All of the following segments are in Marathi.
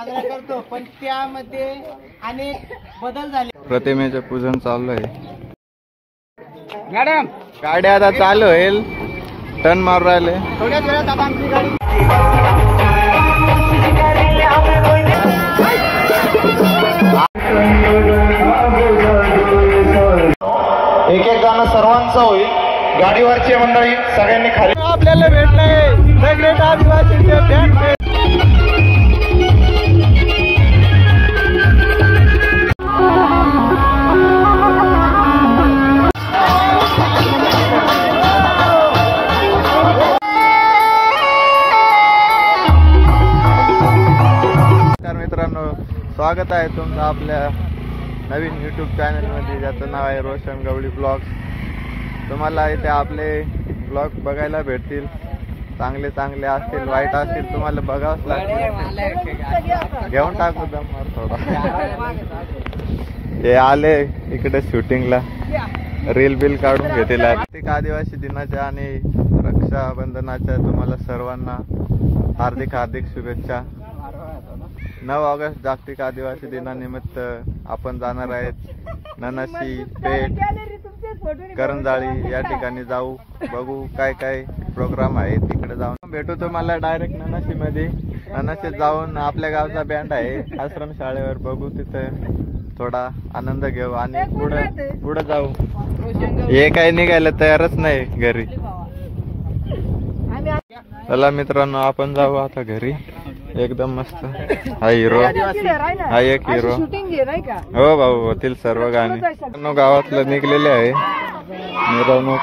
साजरा करतो, पण त्यामध्ये अनेक बदल झाले. प्रतिमेचे पूजन चालू आहे. मॅडम गाडी आता चालू होईल. टर्न मारू राहिले. थोड्याच वेळात आता आमची गाडी एक एक गाणं सर्वांचं होईल. गाडीवरची मंडळी सगळ्यांनी खाली. आपल्याला भेटलंय द ग्रेट आदिवासीचे बँड. मित्रांनो, स्वागत आहे तुमचं आपल्या नवीन यूट्यूब चॅनलमध्ये, ज्याचं नाव आहे रोशन गवळी ब्लॉग्स. तुम्हाला इथे आपले ब्लॉग बघायला भेटतील. चांगले चांगले असतील, वाईट असतील, तुम्हाला बघावंच लागतील. घेऊन टाकू दमणार थोडा. हे आले इकडे शूटिंगला, रील बिल काढून घेतील. जागतिक आदिवासी दिनाच्या आणि रक्षाबंधनाच्या तुम्हाला सर्वांना हार्दिक हार्दिक शुभेच्छा. 9 ऑगस्ट जागतिक आदिवासी दिनानिमित्त आपण जाणार आहेत ननाशी, पेठ, करंजाळी या ठिकाणी जाऊ. बघू काय काय प्रोग्राम आहे. तिकडे जाऊन भेटू तुम्हाला डायरेक्ट ननाशी मध्ये. ननाशीत जाऊन आपल्या गावचा बँड आहे आश्रम शाळेवर, बघू तिथे थोडा आनंद घेऊ आणि पुढे जाऊ. हे काही निघायला तयारच नाही घरी. चला मित्रांनो, आपण जाऊ आता घरी. एकदम मस्त. हा हिरो, हा एक हिरो. हो भाऊ, होतील सर्व गाणे. गावातलं निघलेले आहे मिरवणूक,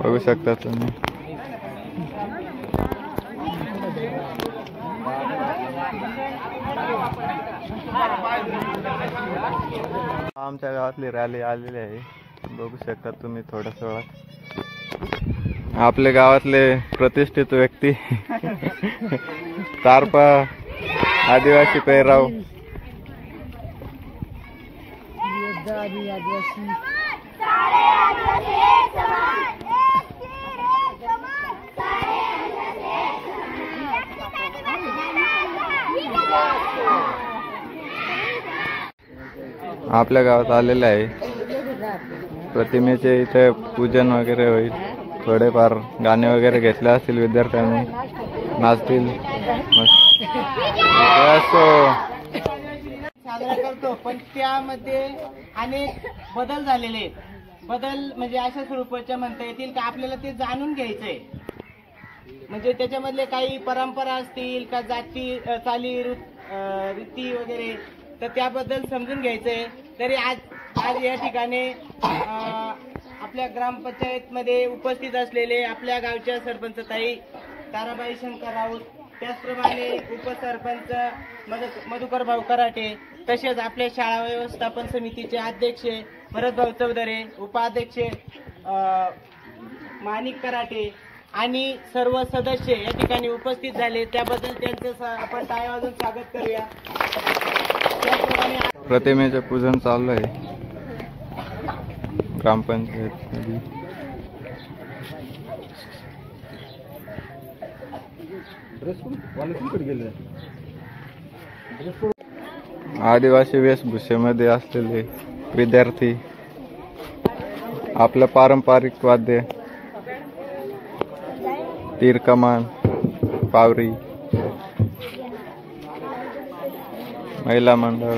बघू शकता तुम्ही. आमच्या गावातली रॅली आलेली आहे, बघू शकता तुम्ही थोड्याच वेळात. आपल्या गावातले प्रतिष्ठित व्यक्ती तारपा आदिवासी पेहराव. आपल्या गावात आलेले आहे. प्रतिमेचे इथे पूजन वगैरे होईल. थोडेफार गाणे वगैरे घेतले असतील, विद्यार्थ्यांनी नाचतील. साजरा करतो, पण त्यामध्ये अनेक बदल झालेले आहेत. बदल म्हणजे अशा स्वरूपाच्या म्हणता येतील का आपल्याला ते जाणून घ्यायचंय. म्हणजे त्याच्यामधले काही परंपरा असतील का, जाती चाली रीती वगैरे, तर त्याबद्दल समजून घ्यायचंय. तरी आज या ठिकाणी आपल्या ग्रामपंचायत मध्ये उपस्थित असलेले आपल्या गावच्या सरपंच ताई ताराबाई शंकर राऊत, त्याचप्रमाणे उपसरपंच मधुकर भाऊ कराटे, तसेच आपल्या शाळा व्यवस्थापन समितीचे अध्यक्ष भरतभाऊ चौधरी, उपाध्यक्ष माणिक कराटे आणि सर्व सदस्य या ठिकाणी उपस्थित झाले. त्याबद्दल त्यांचं आपण टाळ्या वाजवून स्वागत करूया. प्रतिमेचे पूजन चालू आहे ग्रामपंचायत मध्ये. आदिवासी वेशभूषेमध्ये असलेले विद्यार्थी आपलं पारंपरिक वाद्य, तीर कमान, पावरी, महिला मंडळ.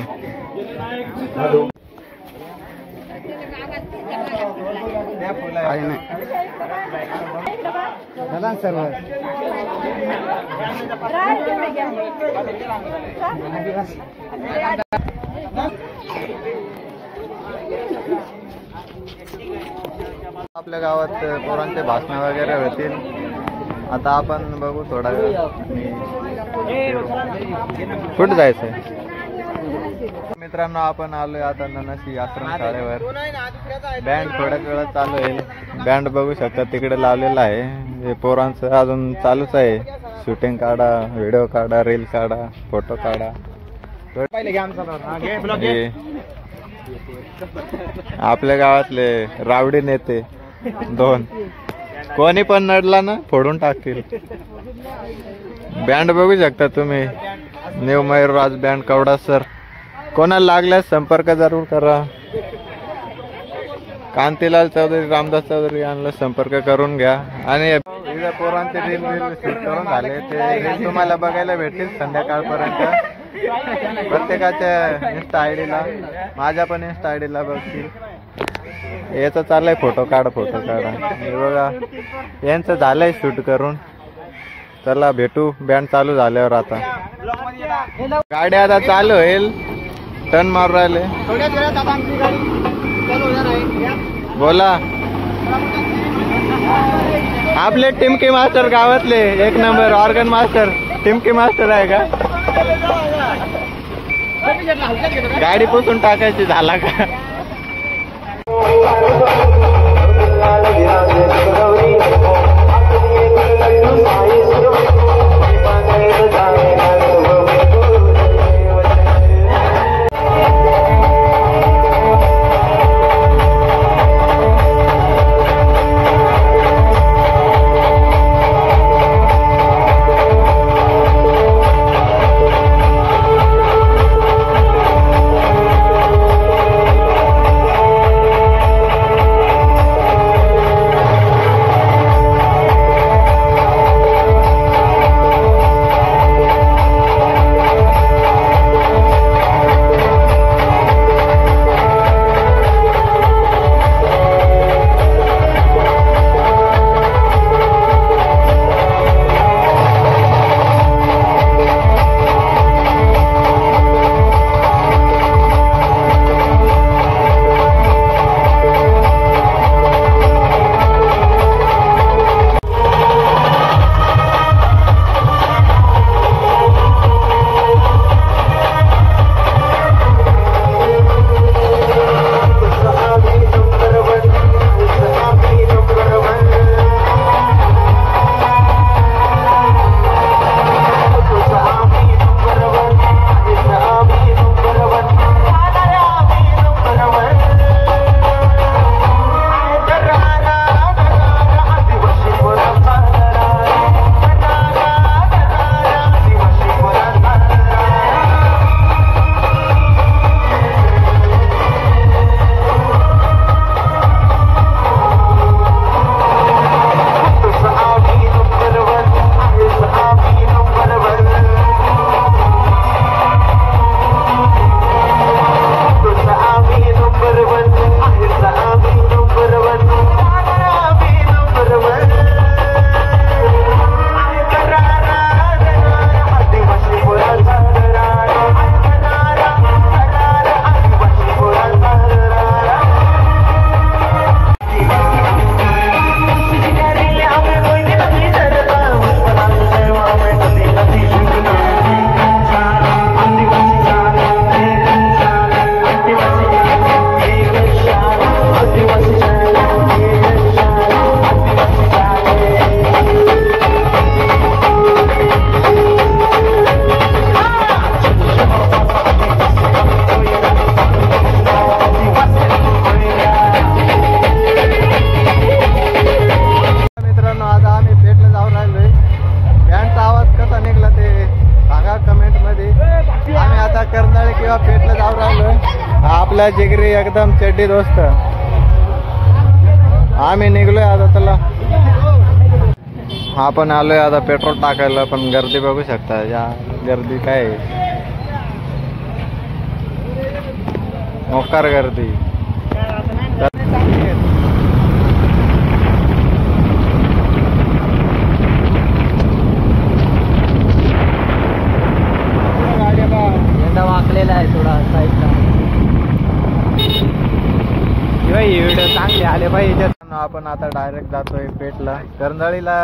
आपल्या गावात पोरांचे भाषण वगैरे होतील. आता आपण बघू थोडा वेळ. कुठे जायचंय मित्रांनो? आपण आलोय आता ननाशी आश्रम शाळेवर. बँड थोड्याच वेळात चालू होईल. बँड बघू शकता तिकडे लावलेला आहे. हे पोरांचं अजून चालूच आहे. शूटिंग काढा, व्हिडिओ काढा, रील काढा, फोटो काढा. आपल्या गावातले रावडी नेते 2 कोणी पण नडला ना फोडून टाकतील. बँड बघू शकता तुम्ही, न्यू मयूरराज बँड कवडा सर. कोणाला लागल्यास संपर्क जरूर करा. कांतीलाल चौधरी, रामदास चौधरी यांना संपर्क करून घ्या. आणि इथं पोरांचे रील शूट करून झाले, ते रील तुम्हाला बघायला भेटतील संध्याकाळपर्यंत प्रत्येकाच्या इंस्टा आयडीला, माझ्या पण इंस्टा आयडीला बघतील. याचं चाललंय फोटो काढा. हे बघा यांचं झालंय शूट करून. चला भेटू बँड चालू झाल्यावर. आता गाडी आता चालू होईल. टर्न मारू राहिले. थोड्याच वेळात आता आमची गाडी चालू होणार आहे. बोला. आपले टिमकी मास्टर गावातले 1 नंबर ऑर्गन मास्टर टिमकी मास्टर आहे का? गाडी पुसून टाकायची झाला का? आपला जिगरी एकदम चड्डी दोस्त. आम्ही निघलोय आता. चला आपण आलोय आता पेट्रोल टाकायला. पण गर्दी बघू शकता. या गर्दी काय मोकार गर्दी. वाकलेला आहे थोडा साईडला. व्हिडिओ चांगले आले पाहिजे. आपण आता डायरेक्ट जातोय पेठला. करंजाळीला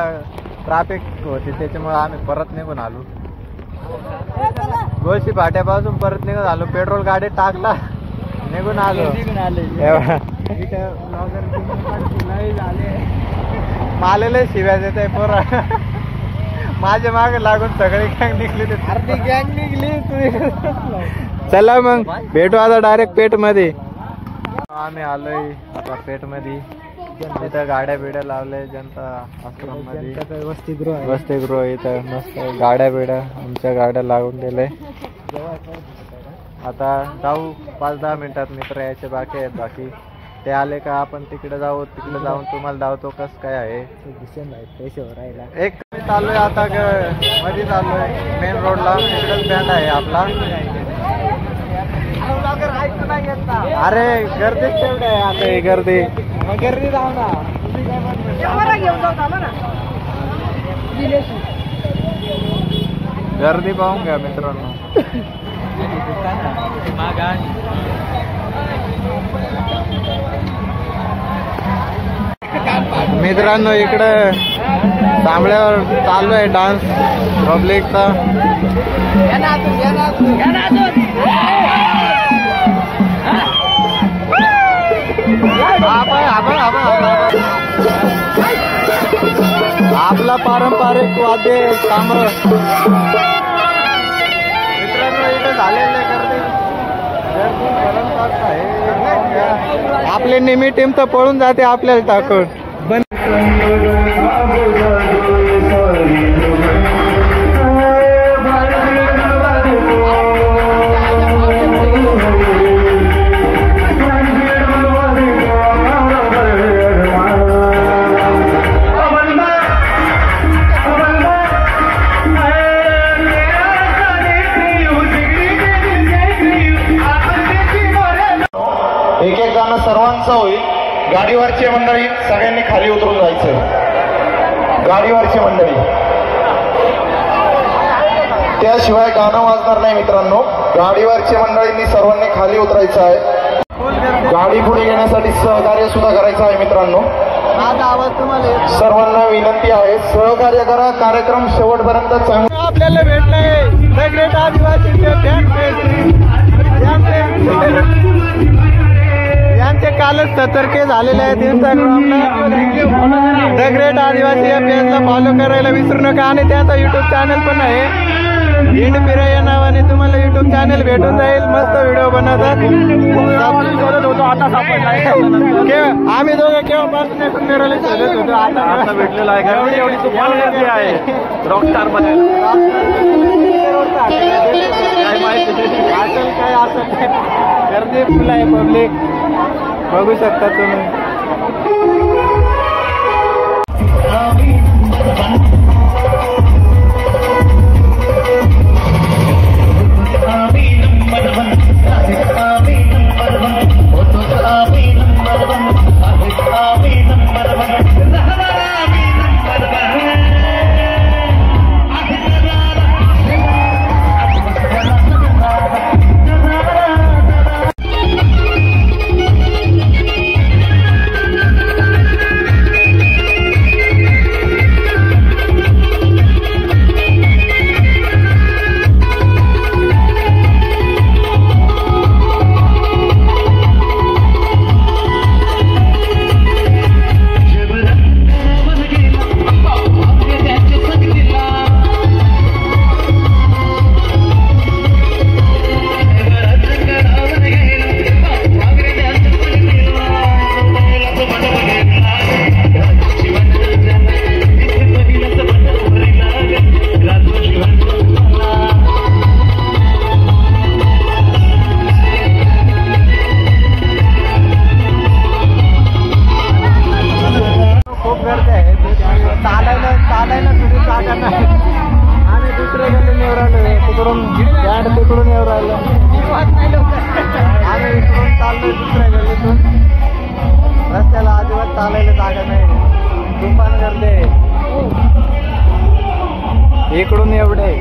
ट्रॅफिक होती त्याच्यामुळे आम्ही परत निघून आलो. गोळशी फाट्यापासून परत निघून आलो. पेट्रोल गाडीत टाकला निघून आलो. मालेले शिव्या देत आहे पोरा. माझ्या मागे लागून सगळी गँग निघली. ते अर्धी गँग निघली. चला मग भेटू आता डायरेक्ट पेठ मध्ये. आम्ही आलोय आता पेठ मध्ये. इथं गाड्या बिड्या लावल्या जनता आश्रम मध्ये वसतिगृह इथं मस्त गाड्या बिड्या आमच्या गाड्या लावून दिले. आता जाऊ 5-10 मिनिटात मित्र यायचे बाकी आहेत. बाकी ते आले का आपण तिकडे जाऊ. तिकडे जाऊन तुम्हाला धावतो कसं काय आहे. एक चाललोय आता मध्ये चाललोय मेन रोडला. तिकडेच बँड आहे आपला. अरे गर्दीच तेवढे आहे आता. ही गर्दी गर्दी जाऊ ना. गर्दी पाहून घ्या मित्रांनो. मित्रांनो इकडे तांबड्यावर चालू आहे डान्स पब्लिकचा. आपला पारंपरिक वाद्य तांबड. मित्रांनो इथे झालेले गर्दी आपले नेहमी टीम तर पळून जाते आपल्याला टाकून. एक एक गाणं सर्वांचं होईल. गाडीवरची मंडळी सगळ्यांनी खाली उतरून जायचं. गाडीवरची मंडळी त्याशिवाय गाणं वाजणार नाही मित्रांनो. गाडीवरची मंडळींनी सर्वांनी खाली उतरायचं आहे. गाडी पुढे घेण्यासाठी सहकार्य सुद्धा करायचं आहे मित्रांनो. माझा आवाज तुम्हाला सर्वांना विनंती आहे सहकार्य करा. कार्यक्रम शेवटपर्यंत चांगला. आपल्याला भेटलंय द ग्रेट आदिवासी यांचे कालच 70K झालेले आहेत. इंस्टाग्रामला द ग्रेट आदिवासी या पेजला फॉलो करायला विसरू नका. आणि त्याचा युट्यूब चॅनल पण आहे. इंड फिरा या नावाने तुम्हाला युट्यूब चॅनल भेटून जाईल. मस्त व्हिडिओ बनवतात. आम्ही दोघं केव्हापासून मिरवली शोधत होतो. आता भेटलेला आहे. रॉकस्टार मध्ये काय असं गर्दी फुल आहे. पब्लिक बघू शकता तुम्ही. रस्त्याला अजिबात चालायला जागा नाही. तुफान गर्दी. इकडून एवढे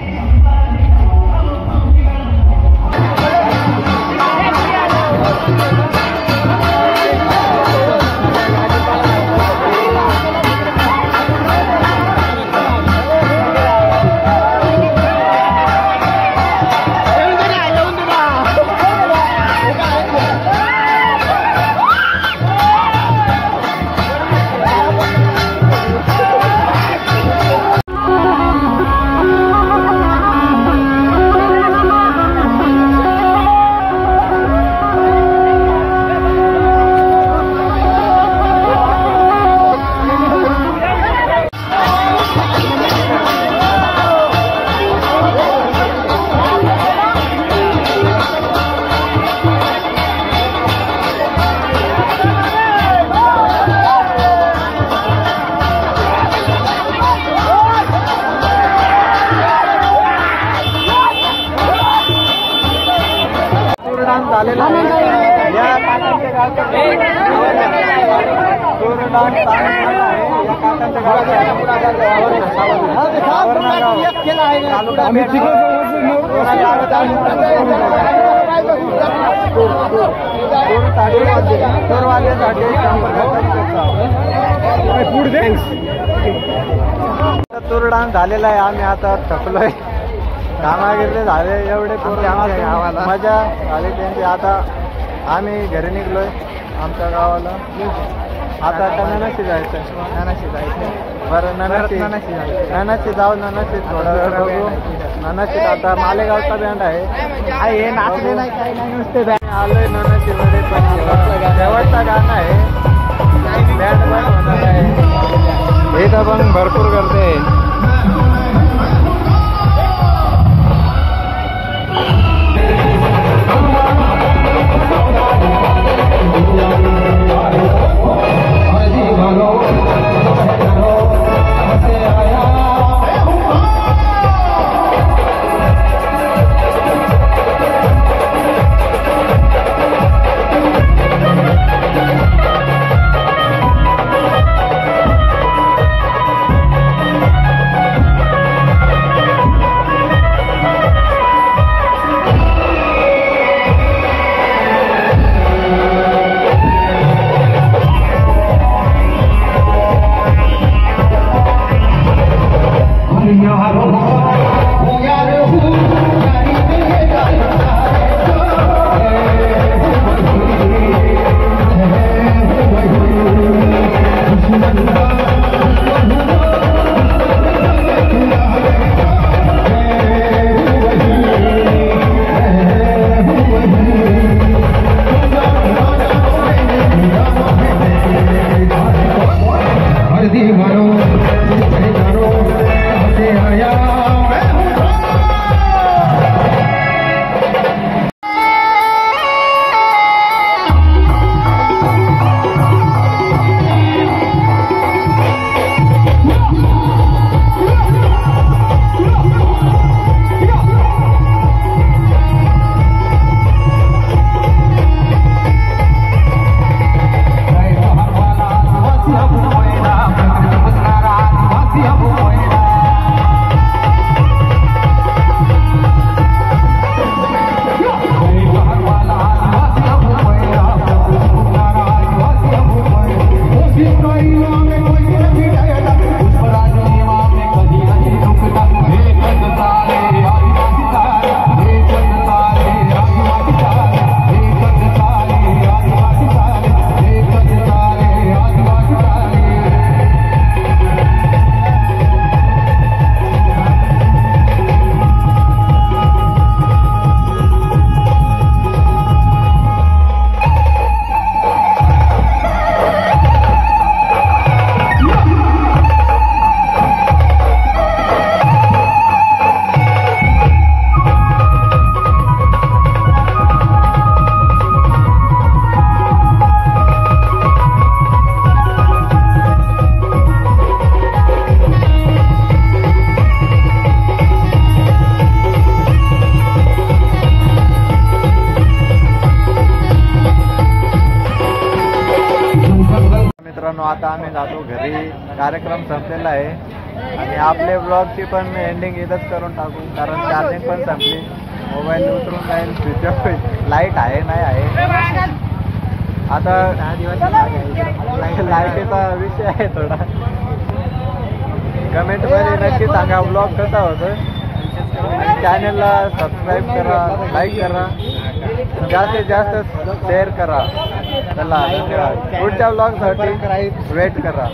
झालेला आहे. या काकांच्या गावाचा तोरडान तालुका आहे. या काकांच्या गावाचा तुरडान झालेला आहे. आम्ही आता थकलोय, कामागिरले झाले एवढे गावाला मजा झाली त्यांची. आता आम्ही घरी निघलोय आमच्या गावाला. आता ननाशी जायचं. बरं ननाशी जाऊ. ननाशी थोडा वेळ बघू. ननाशीत आता मालेगावचा बँड आहे. हे नाचले नाही काही नाही, नुसते बँड आलोय ननाशी मध्ये. पण शेवटचा गाणं आहे, बँड पण होणार आहे. इथं पण भरपूर गर्दी आहे. मित्रांनो, आता आम्ही जातो घरी. कार्यक्रम संपलेला आहे आणि आपले ब्लॉगची पण एंडिंग इथंच करून टाकू, कारण चार्जिंग पण संपली. मोबाईल उतरून जाईल, स्विच ऑफ होईल. लाईट आहे नाही आहे आता. लाईटीचा विषय आहे थोडा. कमेंटमध्ये नक्की सांगा ब्लॉग कसा होतो. चॅनलला सबस्क्राईब करा, लाईक करा, जास्तीत जास्त शेअर करा. चला पुढच्या ब्लॉगसाठी वेट करा.